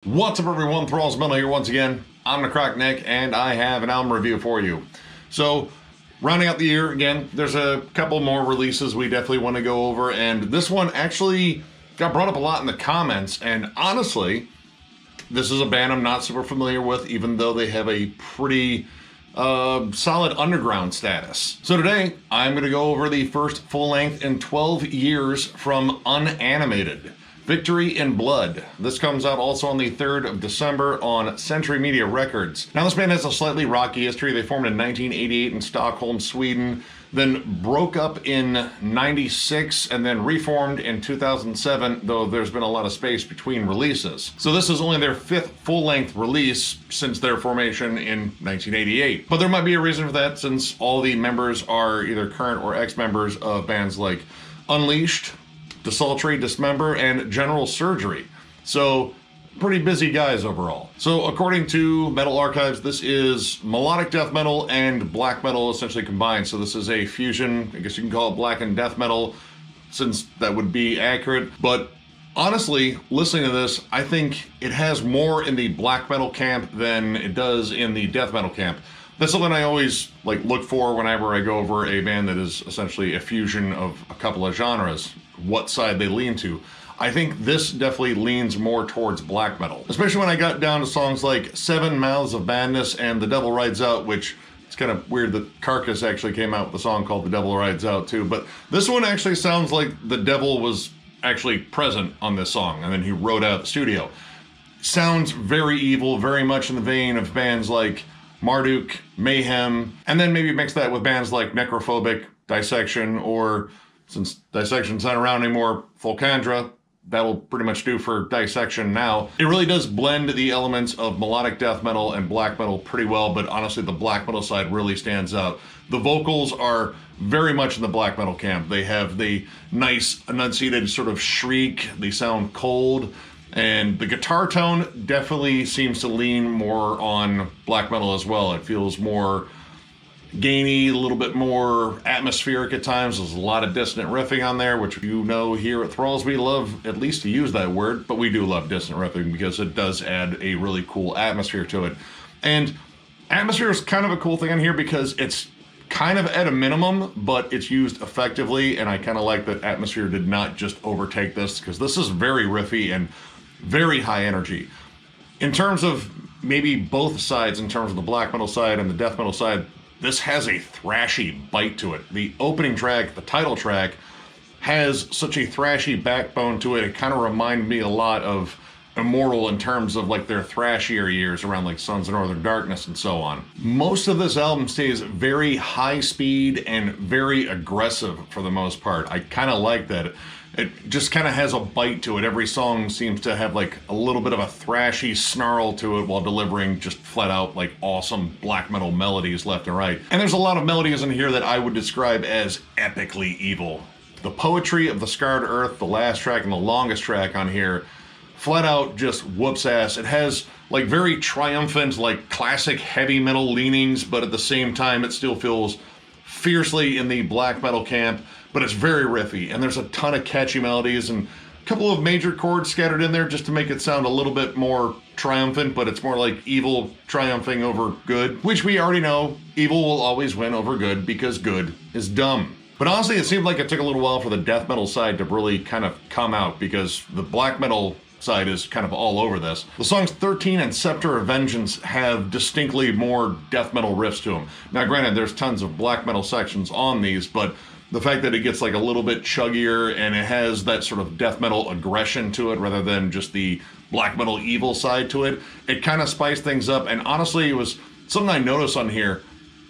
What's up everyone, Thralls here once again. I'm Necrotic Nick and I have an album review for you. So, rounding out the year again, there's a couple more releases we definitely want to go over, and this one actually got brought up a lot in the comments, and honestly, this is a band I'm not super familiar with, even though they have a pretty solid underground status. So today, I'm going to go over the first full length in 12 years from Unanimated, Victory in Blood. This comes out also on the 3rd of December on Century Media Records. Now this band has a slightly rocky history. They formed in 1988 in Stockholm, Sweden, then broke up in 96 and then reformed in 2007, though there's been a lot of space between releases. So this is only their 5th full-length release since their formation in 1988. But there might be a reason for that, since all the members are either current or ex-members of bands like Unleashed, Desultory, Dismember, and General Surgery. So, pretty busy guys overall. So, according to Metal Archives, this is melodic death metal and black metal essentially combined. So this is a fusion, I guess you can call it blackened death metal, since that would be accurate. But honestly, listening to this, I think it has more in the black metal camp than it does in the death metal camp. That's something I always look for whenever I go over a band that is essentially a fusion of a couple of genres, what side they lean to. I think this definitely leans more towards black metal, especially when I got down to songs like Seven Mouths of Madness and The Devil Rides Out, which it's kind of weird that Carcass actually came out with a song called The Devil Rides Out too, but this one actually sounds like the devil was actually present on this song and then he wrote out the studio. Sounds very evil, very much in the vein of bands like Marduk, Mayhem, and then maybe mix that with bands like Necrophobic, Dissection, or since Dissection's not around anymore, Volcandra. That'll pretty much do for Dissection now. It really does blend the elements of melodic death metal and black metal pretty well, but honestly the black metal side really stands out. The vocals are very much in the black metal camp. They have the nice enunciated sort of shriek, they sound cold, and the guitar tone definitely seems to lean more on black metal as well. It feels more gainy, a little bit more atmospheric at times. There's a lot of dissonant riffing on there, which you know here at Thralls we love at least to use that word, but we do love dissonant riffing because it does add a really cool atmosphere to it. And atmosphere is kind of a cool thing on here because it's kind of at a minimum, but it's used effectively, and I kind of like that atmosphere did not just overtake this, because this is very riffy and very high energy. In terms of maybe both sides, in terms of the black metal side and the death metal side, this has a thrashy bite to it. The opening track, the title track, has such a thrashy backbone to it. It kind of reminded me a lot of Immortal in terms of their thrashier years around Sons of Northern Darkness and so on. Most of this album stays very high speed and very aggressive for the most part. I kind of like that. It just kind of has a bite to it. Every song seems to have a little bit of a thrashy snarl to it while delivering just flat out awesome black metal melodies left and right. And there's a lot of melodies in here that I would describe as epically evil. The poetry of The Scarred Earth, the last track and the longest track on here, flat out just whoops ass. It has very triumphant, classic heavy metal leanings, but at the same time it still feels fiercely in the black metal camp, but it's very riffy, and there's a ton of catchy melodies and a couple of major chords scattered in there just to make it sound a little bit more triumphant, but it's more like evil triumphing over good, which we already know evil will always win over good because good is dumb. But honestly, it seemed like it took a little while for the death metal side to really kind of come out, because the black metal side is kind of all over this. The songs 13 and Scepter of Vengeance have distinctly more death metal riffs to them. Now granted, there's tons of black metal sections on these, but the fact that it gets a little bit chuggier and it has that sort of death metal aggression to it rather than just the black metal evil side to it, it kind of spiced things up. And honestly, it was something I noticed on here.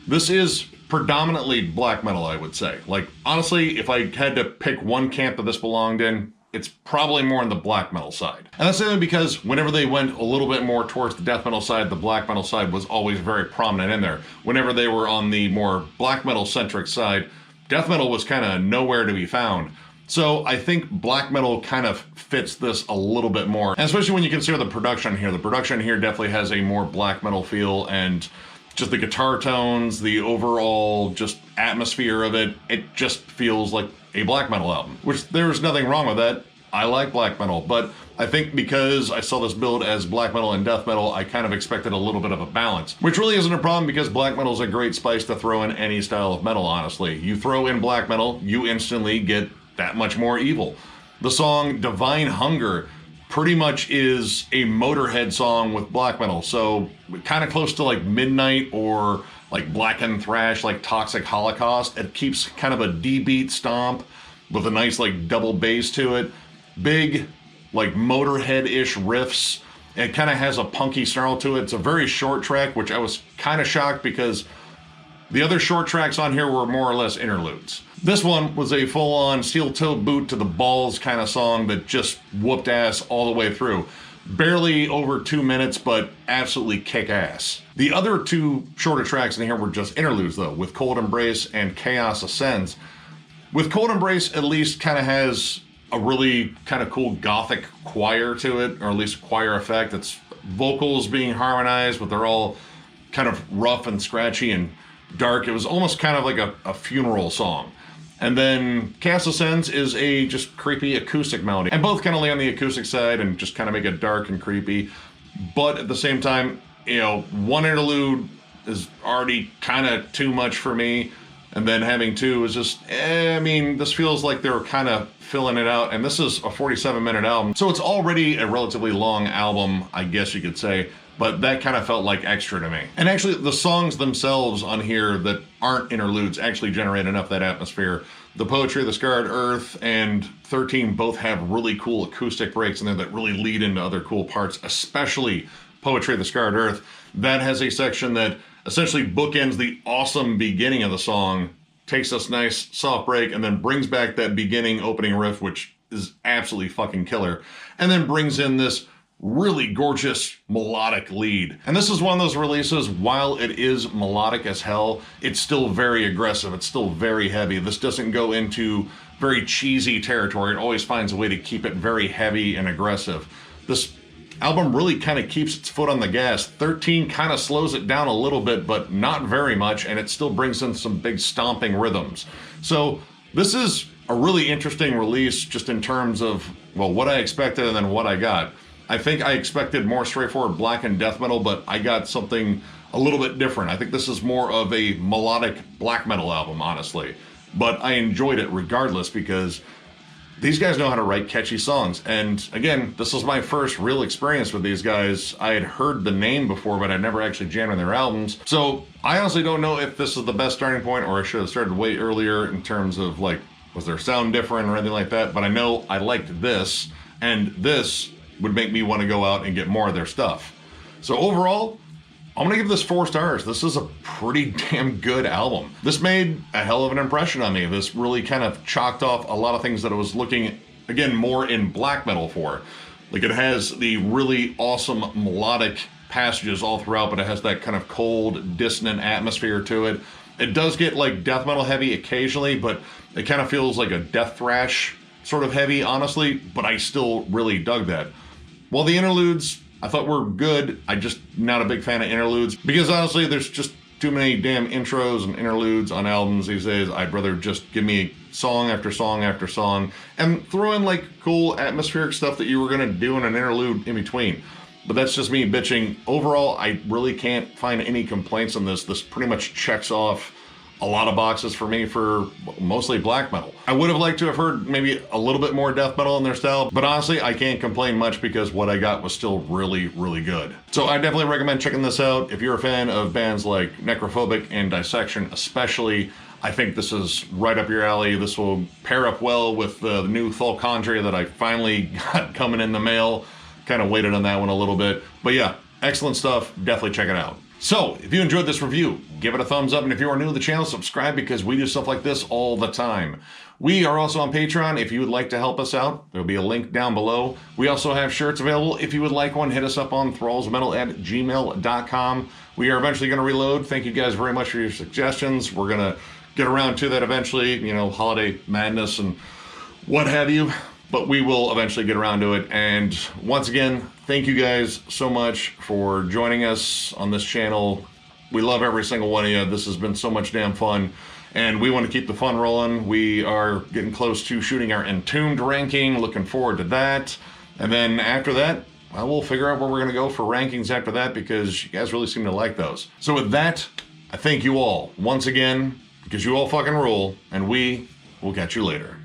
This is predominantly black metal, I would say. Honestly, if I had to pick one camp that this belonged in, it's probably more on the black metal side. And that's only because whenever they went a little bit more towards the death metal side, the black metal side was always very prominent in there. Whenever they were on the more black metal centric side, death metal was kind of nowhere to be found. So I think black metal kind of fits this a little bit more, and especially when you consider the production here. The production here definitely has a more black metal feel, and just the guitar tones, the overall just atmosphere of it, it just feels like a black metal album, which there's nothing wrong with that. I like black metal, but I think because I saw this build as black metal and death metal, I kind of expected a little bit of a balance, which really isn't a problem because black metal is a great spice to throw in any style of metal, honestly. You throw in black metal, you instantly get that much more evil. The song Divine Hunger pretty much is a Motorhead song with black metal, so kind of close to like Midnight or like blackened thrash, like Toxic Holocaust. It keeps kind of a D-beat stomp with a nice like double bass to it. Big, like Motorhead-ish riffs. It kind of has a punky snarl to it. It's a very short track, which I was kind of shocked because the other short tracks on here were more or less interludes. This one was a full-on steel-toed boot to the balls kind of song that just whooped ass all the way through. Barely over 2 minutes, but absolutely kick ass. The other two shorter tracks in here were just interludes though, with Cold Embrace and Chaos Ascends. With Cold Embrace, at least kind of has a really kind of cool gothic choir to it, or at least choir effect. It's vocals being harmonized, but they're all kind of rough and scratchy and dark. It was almost kind of like a funeral song. And then Chaos Ascends is a just creepy acoustic melody. And both kind of lay on the acoustic side and just kind of make it dark and creepy. But at the same time, you know, one interlude is already kind of too much for me. And then having two is just, I mean, this feels like they're kind of filling it out. And this is a 47-minute album. So it's already a relatively long album, I guess you could say. But that kind of felt like extra to me. And actually, the songs themselves on here that aren't interludes actually generate enough of that atmosphere. The Poetry of the Scarred Earth and 13 both have really cool acoustic breaks in there that really lead into other cool parts, especially Poetry of the Scarred Earth. That has a section that essentially bookends the awesome beginning of the song, takes us nice soft break, and then brings back that beginning opening riff, which is absolutely fucking killer, and then brings in this really gorgeous melodic lead. And this is one of those releases, while it is melodic as hell, it's still very aggressive, it's still very heavy. This doesn't go into very cheesy territory. It always finds a way to keep it very heavy and aggressive. This album really kind of keeps its foot on the gas. 13 kind of slows it down a little bit, but not very much, and it still brings in some big stomping rhythms. So this is a really interesting release just in terms of, well, what I expected and then what I got. I think I expected more straightforward blackened death metal, but I got something a little bit different. I think this is more of a melodic black metal album, honestly. But I enjoyed it regardless because these guys know how to write catchy songs. And again, this was my first real experience with these guys. I had heard the name before, but I'd never actually jammed in their albums. So I honestly don't know if this is the best starting point or I should have started way earlier in terms of like, was their sound different or anything like that? But I know I liked this, and this would make me want to go out and get more of their stuff. So overall, I'm gonna give this 4 stars. This is a pretty damn good album. This made a hell of an impression on me. This really kind of chalked off a lot of things that I was looking, again, more in black metal for. Like, it has the really awesome melodic passages all throughout, but it has that kind of cold, dissonant atmosphere to it. It does get like death metal heavy occasionally, but it kind of feels like a death thrash sort of heavy, honestly, but I still really dug that. While the interludes I thought were good, I'm just not a big fan of interludes because honestly there's just too many damn intros and interludes on albums these days. I'd rather just give me song after song after song and throw in like cool atmospheric stuff that you were gonna do in an interlude in between. But that's just me bitching. Overall, I really can't find any complaints on this. This pretty much checks off a lot of boxes for me for mostly black metal. I would have liked to have heard maybe a little bit more death metal in their style, but honestly, I can't complain much because what I got was still really, really good. So I definitely recommend checking this out. If you're a fan of bands like Necrophobic and Dissection especially, I think this is right up your alley. This will pair up well with the new Thulcondria that I finally got coming in the mail. Kind of waited on that one a little bit. But yeah, excellent stuff. Definitely check it out. So, if you enjoyed this review, give it a thumbs up, and if you are new to the channel, subscribe because we do stuff like this all the time. We are also on Patreon if you would like to help us out. There'll be a link down below. We also have shirts available. If you would like one, hit us up on thrallsmetal@gmail.com. We are eventually going to reload. Thank you guys very much for your suggestions. We're going to get around to that eventually, you know, holiday madness and what have you. But we will eventually get around to it. And once again, thank you guys so much for joining us on this channel. We love every single one of you. This has been so much damn fun. And we want to keep the fun rolling. We are getting close to shooting our Entombed ranking. Looking forward to that. And then after that, well, we'll figure out where we're going to go for rankings after that, because you guys really seem to like those. So with that, I thank you all once again, because you all fucking rule, and we will catch you later.